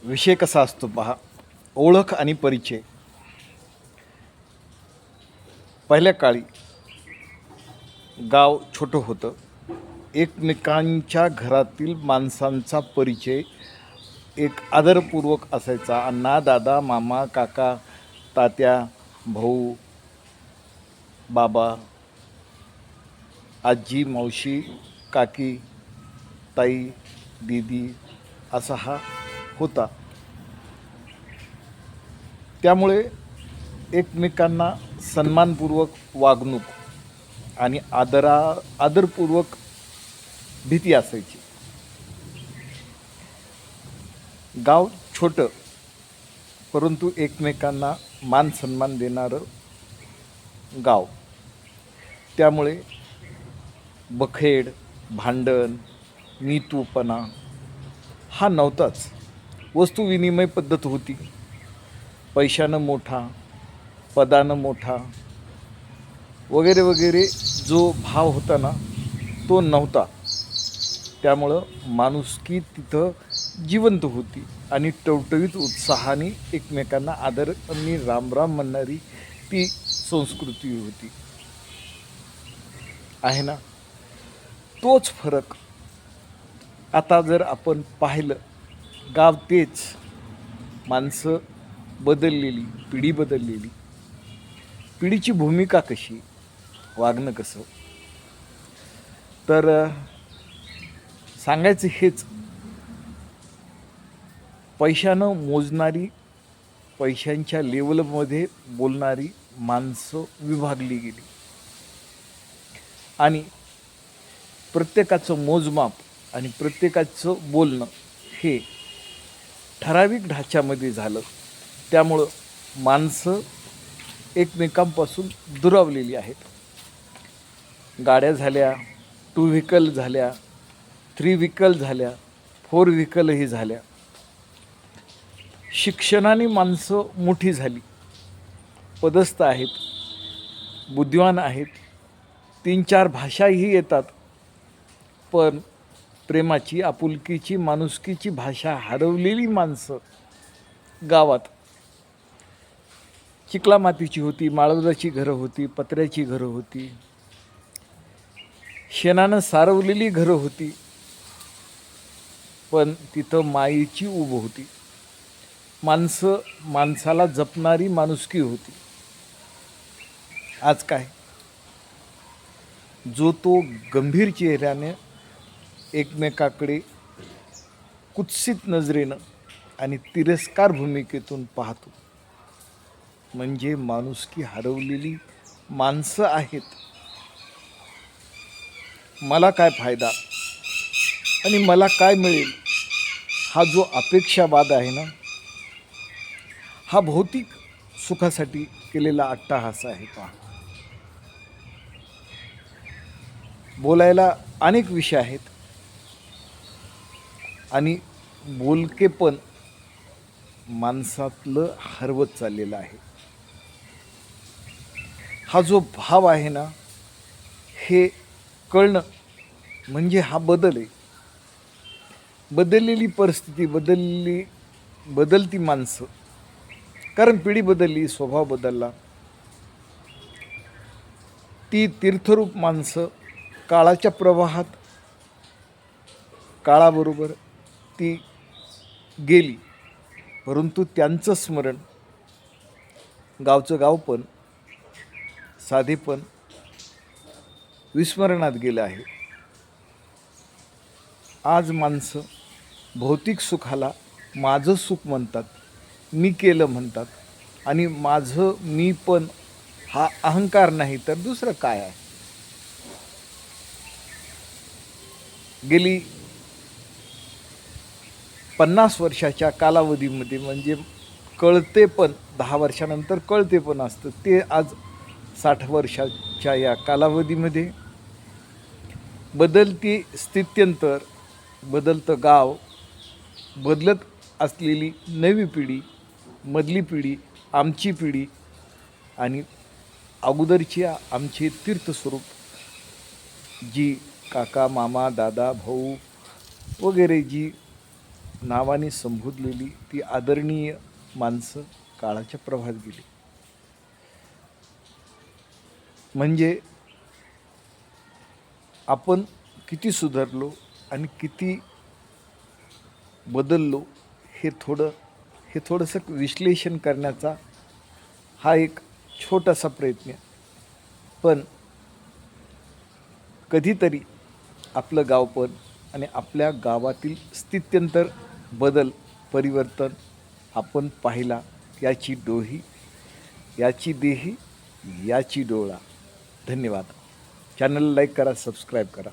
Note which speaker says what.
Speaker 1: विषय कसा असतो पहा. ओळख आणि परिचय. पहिल्या काळी गाव छोटं होतं. एकमेकांच्या घरातील माणसांचा परिचय एक आदरपूर्वक असायचा. अण्णा, दादा, मामा, काका, तात्या, भाऊ, बाबा, आजी, मावशी, काकी, ताई, दीदी असा हा होता. त्यामुळे एकमेकांना सन्मानपूर्वक वागणूक आणि आदरपूर्वक भीती असायची. गाव छोटं, परंतु एकमेकांना मान सन्मान देणारं गाव. त्यामुळे बखेड, भांडण, मी तूपणा हा नव्हताच. वस्तुविनिमय पद्धत होती. पैशानं मोठा, पदानं मोठा वगैरे वगैरे जो भाव होता ना, तो नव्हता. त्यामुळं माणुसकी तिथं जिवंत होती आणि टवटवीत उत्साहाने एकमेकांना आदर आणि रामराम म्हणणारी ती संस्कृती होती. आहे ना. तोच फरक आता जर आपण पाहिलं, गाव तेच, माणसं बदललेली, पिढी बदललेली. पिढीची भूमिका कशी, वागणं कसं, तर सांगायचं हेच. पैशानं मोजणारी, पैशांच्या लेवलमध्ये बोलणारी माणसं विभागली गेली आणि प्रत्येकाचं मोजमाप आणि प्रत्येकाचं बोलणं हे ठराविक ढाच्यामध्ये झालं. त्यामुळं माणसं एकमेकांपासून दुरावलेली आहेत. गाड्या झाल्या, 2 व्हीकल झाल्या, 3 व्हीकल झाल्या, 4 व्हीकलही झाल्या. शिक्षणाने माणसं मोठी झाली, पदस्थ आहेत, बुद्धिवान आहेत, 3-4 भाषाही येतात. पण प्रेमाची, आपुलकीची, माणुसकीची भाषा हरवलेली माणसं गावात. चिकलामातीची होती, माळवजाची घरं होती, पत्र्याची घरं होती, शेणानं सारवलेली घरं होती, पण तिथं मायेची ऊब होती. माणसं माणसाला जपणारी माणुसकी होती. आज काय, जो तो गंभीर चेहऱ्याने एकमेकाकडे कुत्सित नजरेनं आणि तिरस्कार भूमिकेतून पाहतो, म्हणजे माणुसकी हरवलेली माणसं आहेत. मला काय फायदा आणि मला काय मिळेल, हा जो अपेक्षावाद आहे ना, हा भौतिक सुखासाठी केलेला अट्टाहास आहे. पहा, बोलायला अनेक विषय आहेत आणि बोलकेपण माणसातलं हरवत चाललेलं आहे. हा जो भाव आहे ना, हे कळणं म्हणजे हा बदल आहे. बदललेली परिस्थिती, बदलती माणसं, कारण पिढी बदलली, स्वभाव बदलला. ती तीर्थरूप माणसं काळाच्या प्रवाहात, काळाबरोबर ती गेली, परंतु त्यांचं स्मरण, गावचं गावपण, साधेपण विस्मरणात गेलं आहे. आज माणसं भौतिक सुखाला माझं सुख म्हणतात, मी केलं म्हणतात आणि माझं मी पण हा अहंकार नाही तर दुसरं काय आहे. गेली 50 वर्षाच्या कालावधीमध्ये, म्हणजे कळते पण 10 वर्षानंतर कळते पण असतं, ते आज 60 वर्षाच्या या कालावधीमध्ये बदलती स्थित्यंतर, बदलतं गाव, बदलत असलेली नवी पिढी, मधली पिढी, आमची पिढी आणि अगोदरची आमचे तीर्थस्वरूप जी काका, मामा, दादा, भाऊ वगैरे जी नावाने संबोधलेली ती आदरणीय माणसं काळाच्या प्रवाहात गेली. म्हणजे आपण किती सुधारलो आणि किती बदललो हे थोडंसं विश्लेषण करण्याचा हा एक छोटासा प्रयत्न आहे. पण कधीतरी आपलं गावपण आणि आपल्या गावातील स्थित्यंतर बदल परिवर्तन आपण पाहिला याची देही याची डोळा. धन्यवाद. चॅनलला लाईक करा, सबस्क्राईब करा.